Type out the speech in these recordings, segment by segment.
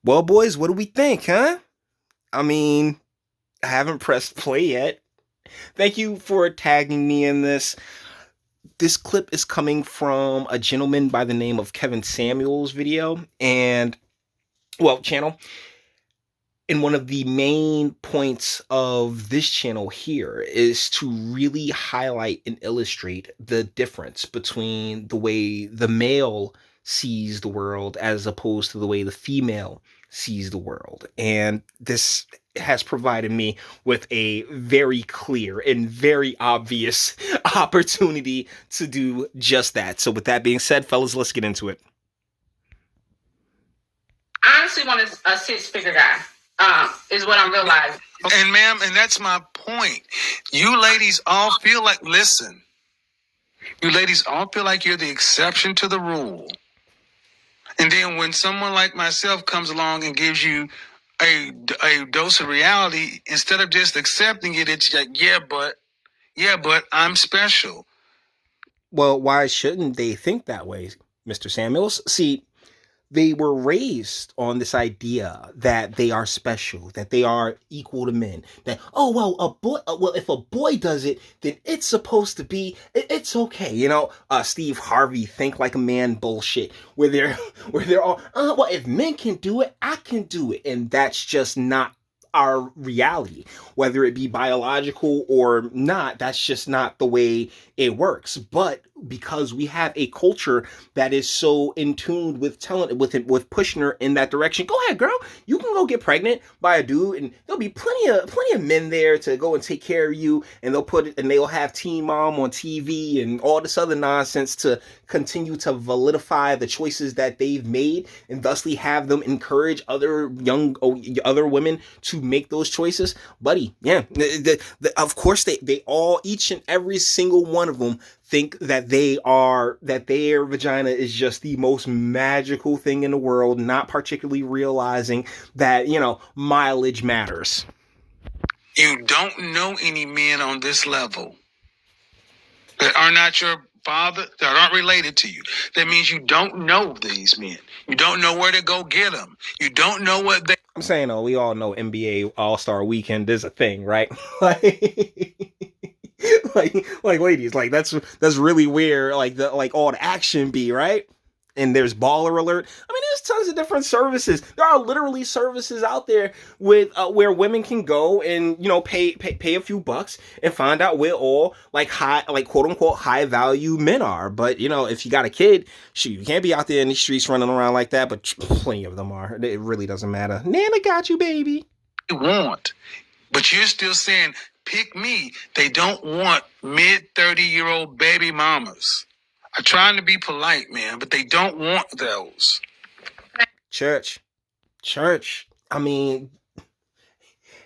Well, boys, what do we think, huh? I mean, I haven't pressed play yet. Thank you for tagging me in this. This clip is coming from a gentleman by the name of Kevin Samuel's video and, well, channel. And one of the main points of this channel here is to really highlight and illustrate the difference between the way the male sees the world as opposed to the way the female sees the world. And this has provided me with a very clear and very obvious opportunity to do just that. So, with that being said, fellas, let's get into it. I honestly want a six-figure guy. Is what I'm realizing. And ma'am, and that's my point. You ladies all feel like, listen, you ladies all feel like you're the exception to the rule. And then when someone like myself comes along and gives you a dose of reality, instead of just accepting it, it's like, yeah, but I'm special. Well, why shouldn't they think that way, Mr. Samuels? See, they were raised on this idea that they are special, that they are equal to men. That, oh well, a boy, well, if a boy does it, then it's supposed to be, it's okay. Steve Harvey think like a man bullshit, where they're where they're all, well, if men can do it, I can do it, and that's just not our reality, whether it be biological or not. That's just not the way it works. But because we have a culture that is so in tune with telling with pushing her in that direction, go ahead, girl, you can go get pregnant by a dude, and there'll be plenty of men there to go and take care of you, and they'll have Teen Mom on TV and all this other nonsense to continue to validify the choices that they've made, and thusly have them encourage other women to make those choices. Buddy, yeah, of course they all, each and every single one of them, think that their vagina is just the most magical thing in the world, not particularly realizing that mileage matters. You don't know any men on this level that are not your father, that aren't related to you. That means you don't know these men. You don't know where to go get them. You don't know what they. I'm saying, we all know NBA All-Star Weekend is a thing, right? like, like ladies, like that's really where like all the action be, right? And there's Baller Alert. I mean, there's tons of different services. There are literally services out there with where women can go and pay a few bucks and find out where all like quote unquote high value men are. But if you got a kid, shoot, you can't be out there in the streets running around like that. But plenty of them are. It really doesn't matter. Nana got you, baby. They want, but you're still saying, pick me. They don't want mid-30-year-old baby mamas. I'm trying to be polite, man, but they don't want those. Church. I mean,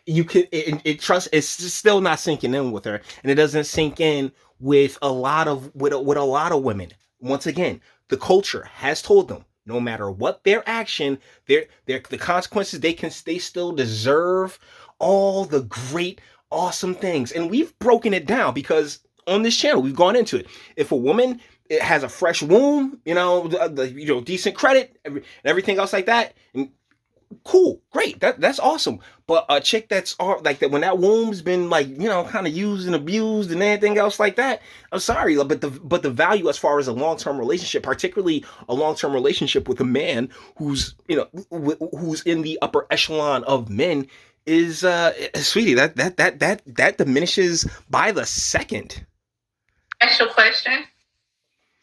you could it's still not sinking in with her, and it doesn't sink in with a lot of women. Once again, the culture has told them, no matter what their action, the consequences, they still deserve all the great, awesome things. And we've broken it down because on this channel we've gone into it. If a woman, it has a fresh womb, decent credit, everything else like that, and cool, great, that's awesome. But a chick that's like that, when that womb's been kind of used and abused and anything else like that, I'm sorry, but the value as far as a long-term relationship, particularly a long-term relationship with a man who's who's in the upper echelon of men, is sweetie, that diminishes by the second. Actual question.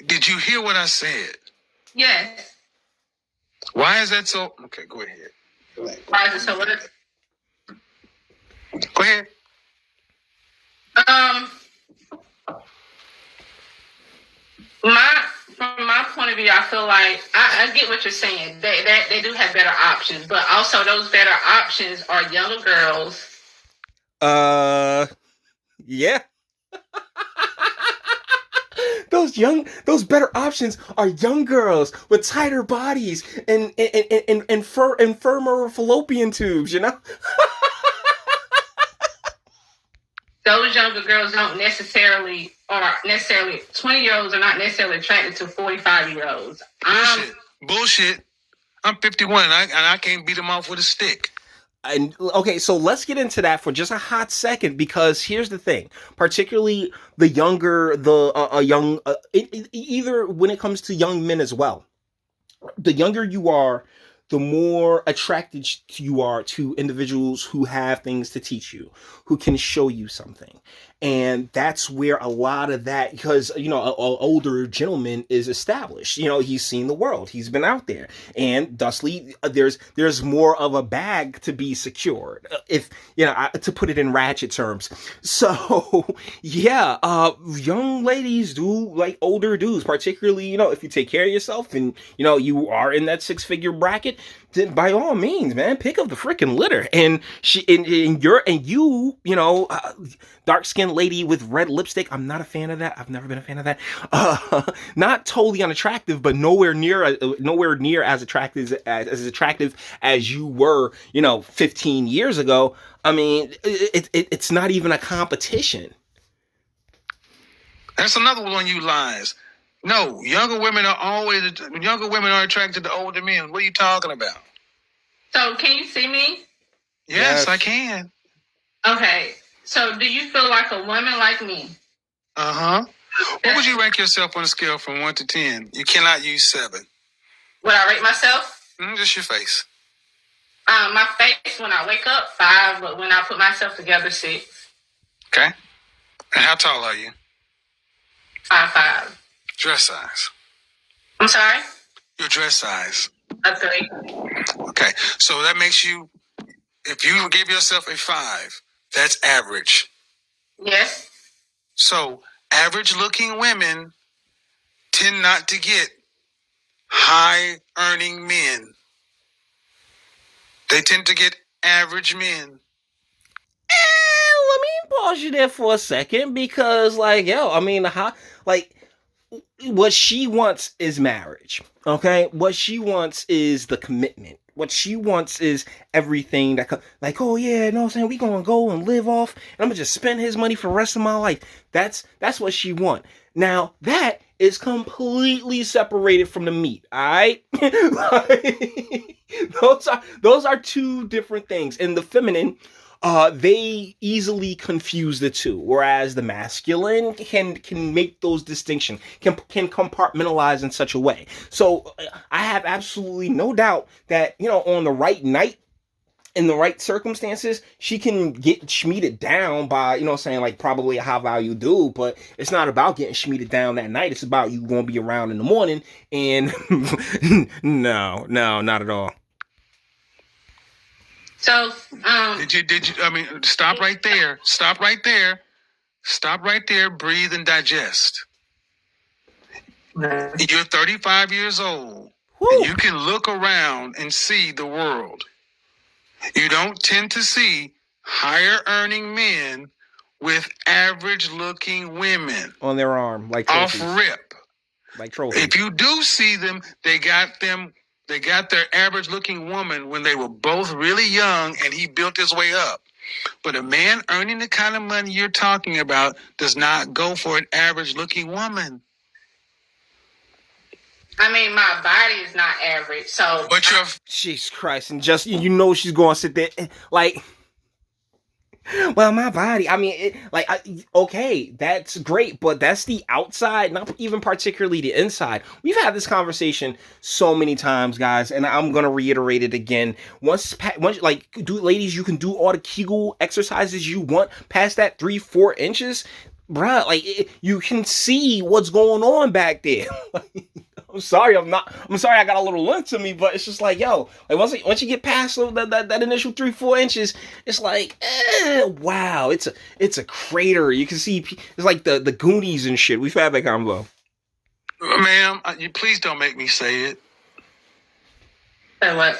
Did you hear what I said? Yes. Why is that so? Okay, go ahead. Why is it so? What? Go ahead. From my point of view, I feel like I get what you're saying. They do have better options, but also those better options are younger girls. Yeah. Those better options are young girls with tighter bodies and firmer fallopian tubes, Those younger girls don't necessarily 20-year-olds are not necessarily attracted to 45-year-olds. Bullshit. I'm 51 and I can't beat them off with a stick. And okay, so let's get into that for just a hot second, because here's the thing. Particularly the younger, either when it comes to young men as well, the younger you are, the more attracted you are to individuals who have things to teach you, who can show you something. And that's where a lot of that, because, you know, a older gentleman is established. You know, he's seen the world, he's been out there, and thusly, there's more of a bag to be secured, if you know, to put it in ratchet terms. So, yeah, young ladies do like older dudes, particularly, you know, if you take care of yourself and, you know, you are in that 6-figure bracket, then by all means, man, pick up the freaking litter. And you know, dark skinned lady with red lipstick. I'm not a fan of that. I've never been a fan of that. Not totally unattractive, but nowhere near as attractive as you were, you know, 15 years ago. I mean, it's not even a competition. That's another one you lies. No, younger women are attracted to older men. What are you talking about? So can you see me? Yes, I can. Okay. So do you feel like a woman like me? Uh-huh. What would you rank yourself on a scale from 1 to 10? You cannot use 7. Would I rate myself? Just your face. My face when I wake up, 5, but when I put myself together, 6. Okay. And how tall are you? 5'5". Dress size. I'm sorry? Your dress size. A 3. Okay. So that makes you, if you give yourself a 5, that's average. Yes. So average looking women tend not to get high earning men. They tend to get average men. Let me pause you there for a second, because, like, yo, I mean, like, what she wants is marriage. Okay, what she wants is the commitment. What she wants is everything that, like, oh yeah, you know what I'm saying, we gonna go and live off, and I'm gonna just spend his money for the rest of my life. That's what she want. Now that is completely separated from the meat. All right, those are two different things. And the feminine, they easily confuse the two, whereas the masculine can make those distinctions, can compartmentalize in such a way. So I have absolutely no doubt that, you know, on the right night, in the right circumstances, she can get schmeeded down by, you know, saying, like, probably a high value dude. But it's not about getting schmeeded down that night. It's about you gonna be around in the morning. And no, not at all. So, Did you, I mean, stop right there. Stop right there. Stop right there. Breathe and digest. You're 35 years old. And you can look around and see the world. You don't tend to see higher earning men with average looking women on their arm, like trophies. Off rip. Like trophies. If you do see them, they got their average looking woman when they were both really young and he built his way up. But a man earning the kind of money you're talking about does not go for an average looking woman. I mean, my body is not average, so. But you're. Jesus Christ, and just, you know, she's going to sit there like, well, my body, I mean, okay, that's great, but that's the outside, not even particularly the inside. We've had this conversation so many times, guys, and I'm gonna reiterate it again. Once, like, ladies, you can do all the Kegel exercises you want past that 3-4 inches, bruh. Like, you can see what's going on back there. I'm sorry, I'm sorry I got a little length to me, but it's just like, yo, like, once you get past that initial 3-4 inches, it's like, wow, it's a crater. You can see, it's like the Goonies and shit. We've had that combo. Ma'am, you please don't make me say it. Say what?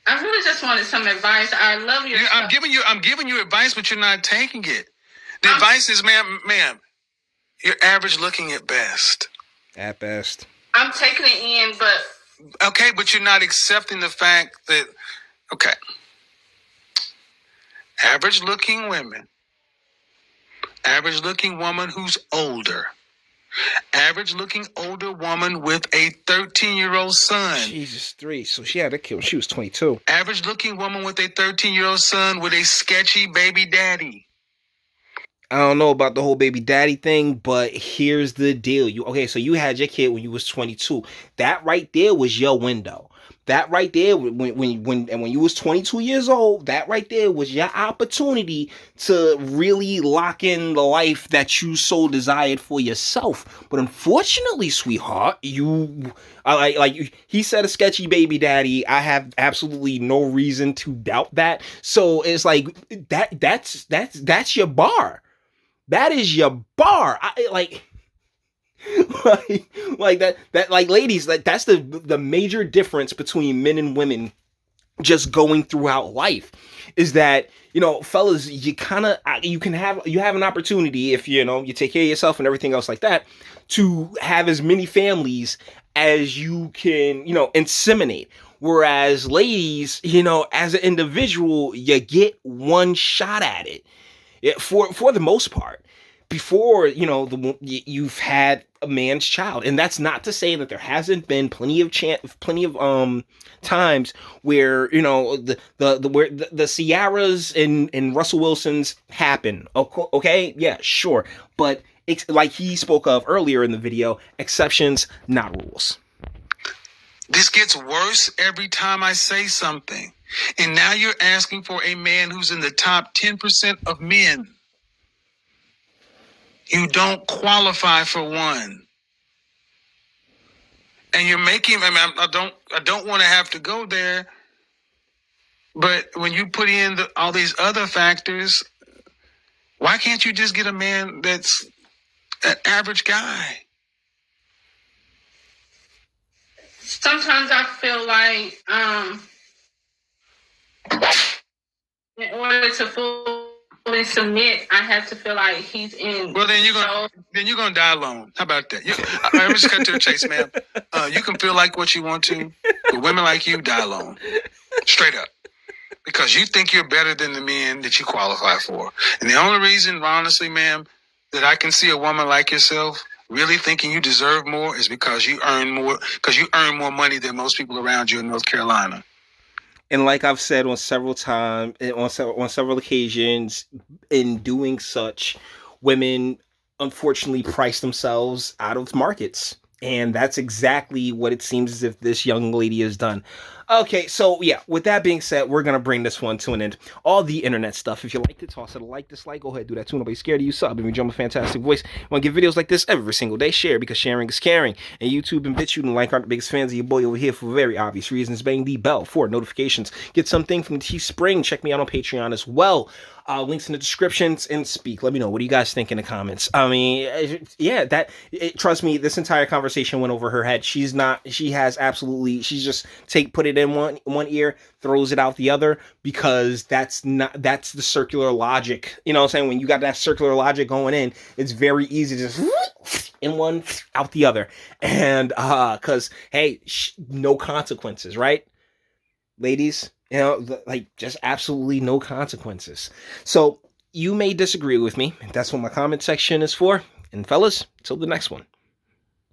I really just wanted some advice. I love your. Yeah, I'm giving you advice, but you're not taking it. The advice is, ma'am, you're average looking at best. At best. I'm taking it in, but. Okay, but you're not accepting the fact that, okay, average looking woman, average looking woman who's older, Average looking older woman with a 13-year-old son. Jesus, 3. So she had a kid when she was 22. Average looking woman with a 13-year-old son with a sketchy baby daddy. I don't know about the whole baby daddy thing, but here's the deal. So you had your kid when you was 22. That right there was your window. That right there, when you was 22 years old, that right there was your opportunity to really lock in the life that you so desired for yourself. But unfortunately, sweetheart, he said a sketchy baby daddy. I have absolutely no reason to doubt that. So it's like that's your bar. That is your bar. Ladies, that's the major difference between men and women just going throughout life is that, fellas, you have an opportunity if you take care of yourself and everything else like that to have as many families as you can, inseminate. Whereas ladies, as an individual, you get one shot at it. For the most part, before you've had a man's child. And that's not to say that there hasn't been plenty of times where where the Ciaras and Russell Wilsons happen. Okay, yeah, sure, but like he spoke of earlier in the video, exceptions, not rules. This gets worse every time I say something. And now you're asking for a man who's in the top 10% of men. You don't qualify for one. And you're making, I don't want to have to go there. But when you put in all these other factors, why can't you just get a man that's an average guy? Sometimes I feel like in order to fully submit, I have to feel like he's in. Well, then you're gonna die alone. How about that? I'm just cut to the chase, man. You can feel like what you want to, but women like you die alone, straight up, because you think you're better than the men that you qualify for. And the only reason, honestly, ma'am, that I can see a woman like yourself really thinking you deserve more is because you earn more money than most people around you in North Carolina. And like I've said on several occasions, in doing such, women unfortunately price themselves out of markets. And that's exactly what it seems as if this young lady has done. Okay, so yeah, with that being said, we're going to bring this one to an end. All the internet stuff, if you liked it, toss it a like, dislike, go ahead, do that too. Nobody's scared of you. Sub, if you enjoy my fantastic voice, want to get videos like this every single day, share, because sharing is caring. And YouTube and Bitchute and like aren't the biggest fans of your boy over here for very obvious reasons. Bang the bell for notifications. Get something from Teespring. Check me out on Patreon as well. Links in the descriptions, and speak. Let me know. What do you guys think in the comments? I mean, yeah, trust me, this entire conversation went over her head. She's just put it in one ear, throws it out the other, because that's the circular logic. You know what I'm saying? When you got that circular logic going in, it's very easy to just in one, out the other. And, cause hey, no consequences, right? Ladies, just absolutely no consequences. So you may disagree with me. That's what my comment section is for. And fellas, till the next one.